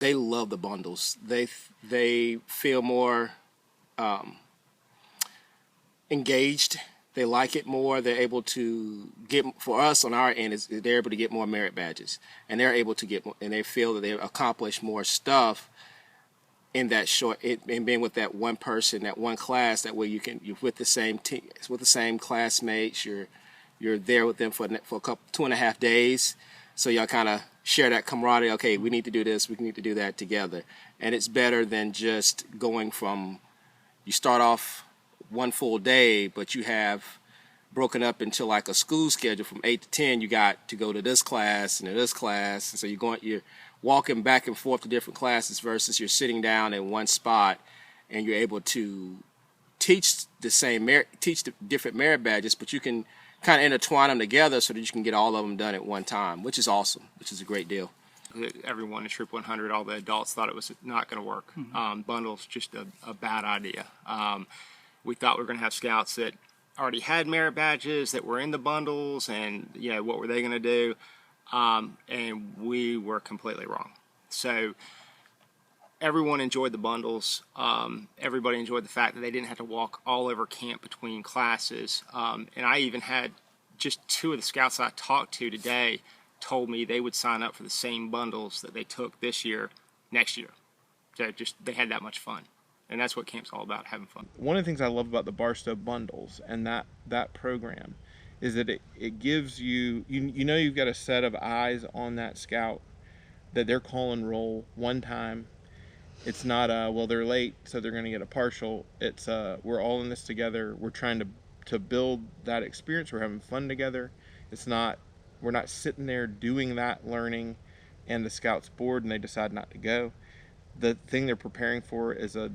they love the bundles. They feel more engaged. They like it more. They're able to get, for us on our end, they're able to get more merit badges, and they're able to get more, and they feel that they accomplish more stuff in that and being with that one person, that one class. That way you're with the same team, with the same classmates. You're there with them for a couple 2.5 days, so y'all kind of share that camaraderie. Okay, we need to do this, we need to do that together, and it's better than just going from, you start off one full day, but you have broken up into like a school schedule from 8 to 10. You got to go to this class and to this class, and so you're walking back and forth to different classes versus you're sitting down in one spot and you're able to teach teach the different merit badges, but you can kind of intertwine them together so that you can get all of them done at one time, which is awesome, which is a great deal. Everyone in Troop 100, all the adults thought it was not going to work. Bundles, just a bad idea. We thought we were going to have scouts that already had merit badges, that were in the bundles, and what were they going to do? And we were completely wrong. So everyone enjoyed the bundles. Everybody enjoyed the fact that they didn't have to walk all over camp between classes. And I even had just 2 of the scouts I talked to today told me they would sign up for the same bundles that they took this year, next year. So they had that much fun. And that's what camp's all about, having fun. One of the things I love about the Barstow bundles and that program is that it gives you you've got a set of eyes on that scout that they're calling roll one time. It's not well, they're late, so they're going to get a partial. It's we're all in this together. We're trying to build that experience. We're having fun together. We're not sitting there doing that learning and the scout's bored and they decide not to go. The thing they're preparing for is a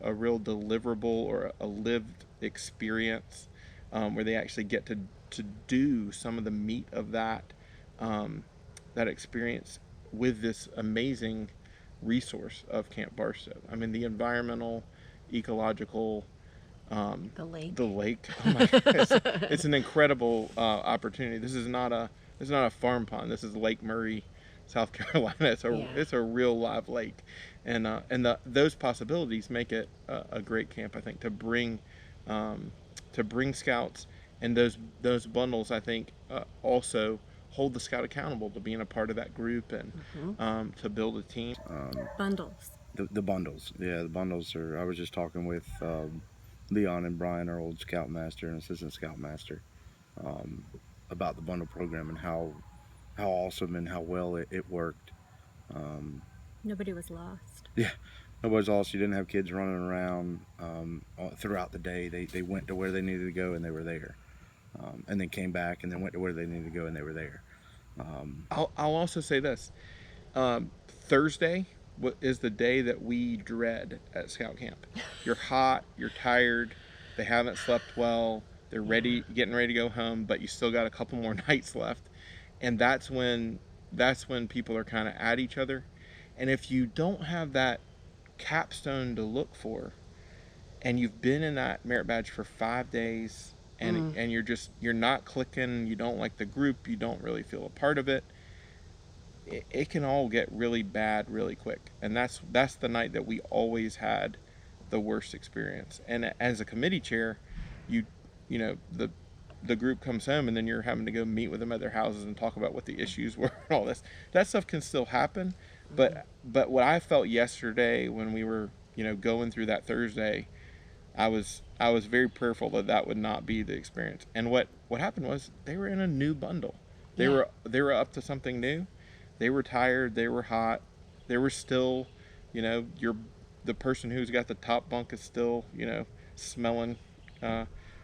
real deliverable or a lived experience where they actually get to do some of the meat of that experience with this amazing resource of Camp Barstow. I mean, the environmental, ecological, the lake. Oh my goodness. It's an incredible opportunity. This is not a farm pond. This is Lake Murray, South Carolina. It's a real live lake, and those possibilities make it a great camp, I think, to bring scouts, and those bundles, I think, also hold the scout accountable to being a part of that group and to build a team. Bundles. The bundles, the bundles are. I was just talking with Leon and Brian, our old Scoutmaster and assistant Scoutmaster, about the bundle program and how awesome and how well it worked. Nobody was lost. Yeah, nobody's lost. You didn't have kids running around throughout the day. They went to where they needed to go and they were there, and then came back and then went to where they needed to go and they were there. I'll also say this: Thursday is the day that we dread at Scout Camp. You're hot, you're tired, they haven't slept well, they're getting ready to go home, but you still got a couple more nights left. And that's when people are kind of at each other. And if you don't have that capstone to look for, and you've been in that merit badge for 5 days, and you're not clicking, you don't like the group, you don't really feel a part of it, it can all get really bad really quick. And that's the night that we always had the worst experience. And as a committee chair, the group comes home and then you're having to go meet with them at their houses and talk about what the issues were and all this. That stuff can still happen, but what I felt yesterday when we were going through that Thursday, I was very prayerful that would not be the experience. And what happened was they were in a new bundle. They were up to something new. They were tired, they were hot, they were still, the person who's got the top bunk is still, smelling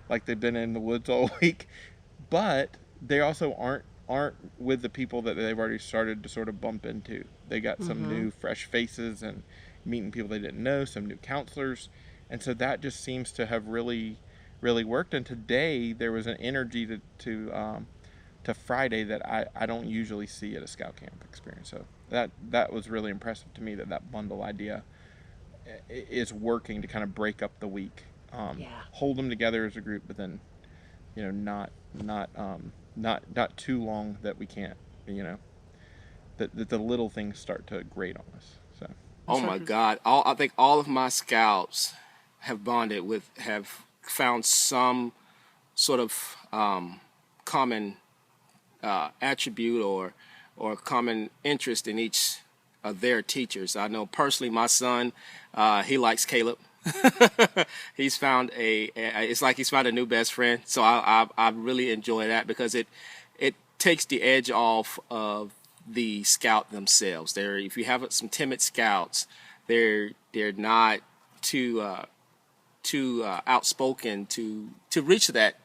like they've been in the woods all week. But they also aren't with the people that they've already started to sort of bump into. They got some new fresh faces and meeting people they didn't know, some new counselors. And so that just seems to have really, really worked. And today there was an energy to Friday that I don't usually see at a scout camp experience. So that was really impressive to me, that bundle idea is working to kind of break up the week, hold them together as a group, but then not too long that we can't that the little things start to grate on us. So. Oh my God! I think all of my scouts have bonded with, have found some sort of common attribute or common interest in each of their teachers. I know personally, my son, he likes Caleb. He's found it's like he's found a new best friend. So I really enjoy that because it takes the edge off of the scout themselves. If you have some timid scouts, they're not too outspoken to reach that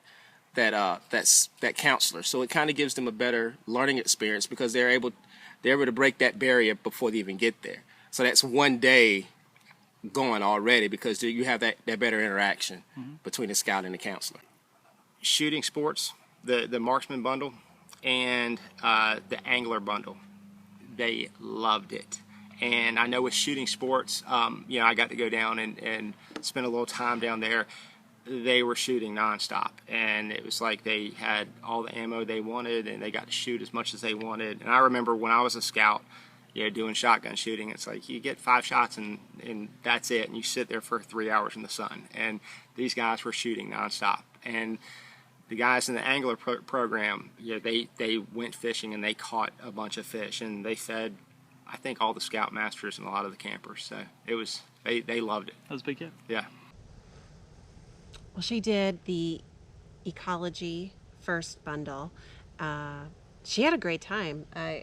counselor. So it kind of gives them a better learning experience because they're able to break that barrier before they even get there. So that's one day going already because you have that better interaction between the scout and the counselor. Shooting sports, the marksman bundle and the angler bundle, they loved it. And I know with shooting sports, I got to go down and spend a little time down there. They were shooting nonstop, and it was like they had all the ammo they wanted, and they got to shoot as much as they wanted. And I remember when I was a scout, doing shotgun shooting, it's like you get 5 shots and that's it, and you sit there for 3 hours in the sun. And these guys were shooting nonstop. And the guys in the angler program, they went fishing and they caught a bunch of fish, and they fed, I think, all the Scoutmasters and a lot of the campers. So it was, they loved it. That was a big hit. Yeah. Well, she did the ecology first bundle. She had a great time. I'm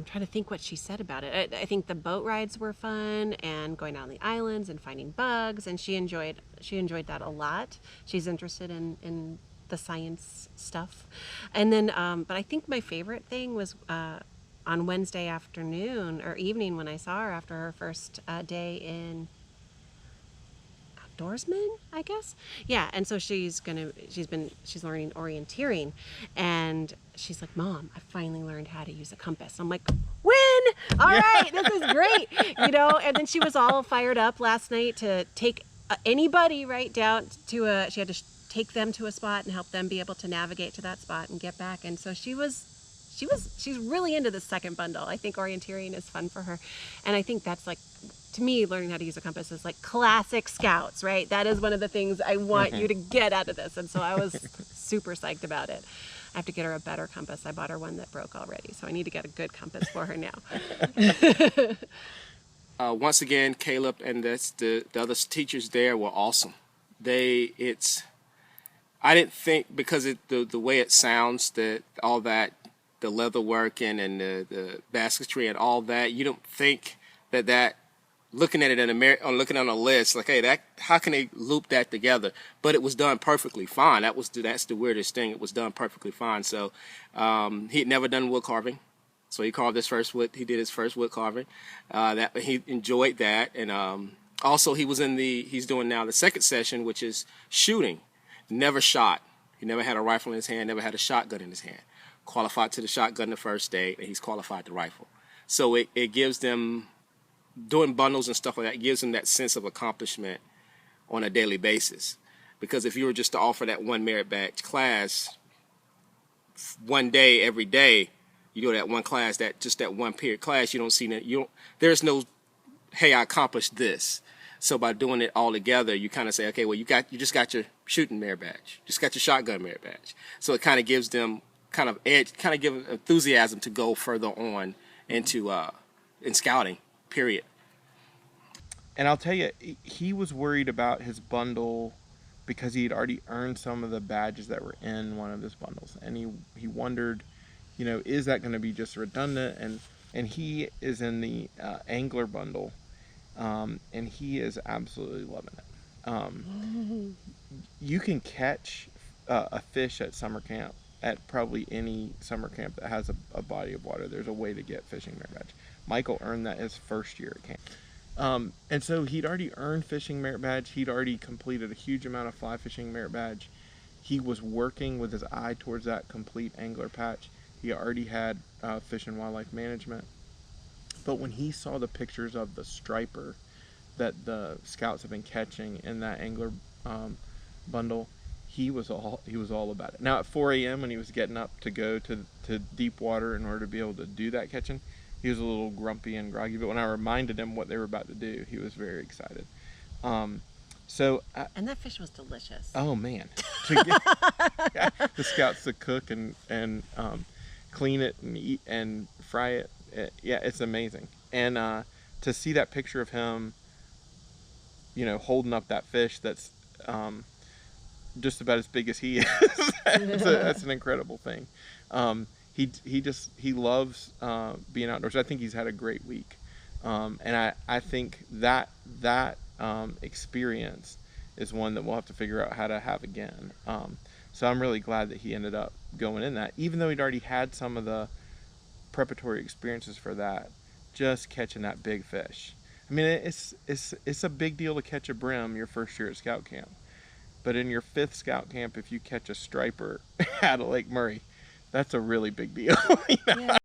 trying to think what she said about it. I think the boat rides were fun and going out on the islands and finding bugs, and she enjoyed that a lot. She's interested in the science stuff. And then, but I think my favorite thing was on Wednesday afternoon or evening when I saw her after her first day in outdoorsman, I guess. Yeah, and so she's learning orienteering, and she's like, Mom, I finally learned how to use a compass. I'm like, when? All right, this is great. And then she was all fired up last night to take anybody right down to she had to take them to a spot and help them be able to navigate to that spot and get back. And so she's really into the second bundle. I think orienteering is fun for her. And I think that's like, to me, learning how to use a compass is like classic scouts, right? That is one of the things I want you to get out of this. And so I was super psyched about it. I have to get her a better compass. I bought her one that broke already, so I need to get a good compass for her now. Once again, Caleb and the other teachers there were awesome. I didn't think, because the way it sounds, all that, the leather working and the basketry and all that, you don't think that looking at it looking on a list, like, hey, how can they loop that together? But it was done perfectly fine. That's the weirdest thing. It was done perfectly fine. So he'd never done wood carving, so he carved his first wood. He did his first wood carving. That he enjoyed that, and also he's doing now the second session, which is shooting. Never shot. He never had a rifle in his hand. Never had a shotgun in his hand. Qualified to the shotgun the first day, and he's qualified the rifle. So it gives them, doing bundles and stuff like that, gives them that sense of accomplishment on a daily basis. Because if you were just to offer that one merit badge class one day every day, you do that one class, that one period class, you don't see there's no, hey, I accomplished this. So by doing it all together, you kind of say, okay, well, you just got your shooting merit badge, just got your shotgun merit badge. So it kind of gives them kind of give enthusiasm to go further on into in scouting, period. And I'll tell you, he was worried about his bundle because he had already earned some of the badges that were in one of his bundles, and he wondered, is that going to be just redundant? And he is in the angler bundle, and he is absolutely loving it. You can catch a fish at summer camp. At probably any summer camp that has a body of water, there's a way to get fishing merit badge. Michael earned that his first year at camp. And so he'd already earned fishing merit badge. He'd already completed a huge amount of fly fishing merit badge. He was working with his eye towards that complete angler patch. He already had fish and wildlife management. But when he saw the pictures of the striper that the scouts have been catching in that angler bundle, he was all about it. Now at 4 a.m. when he was getting up to go to deep water in order to be able to do that catching, he was a little grumpy and groggy. But when I reminded him what they were about to do, he was very excited. And that fish was delicious. Oh man, to get the Scouts to cook and clean it and eat and fry it, it's amazing. And to see that picture of him, holding up that fish that's just about as big as he is, that's an incredible thing. He loves being outdoors. I think he's had a great week, and I think that experience is one that we'll have to figure out how to have again. So I'm really glad that he ended up going in that, even though he'd already had some of the preparatory experiences for that, just catching that big fish. I mean, it's a big deal to catch a brim your first year at Scout Camp. But in your 5th Scout Camp, if you catch a striper out of Lake Murray, that's a really big deal. Yeah.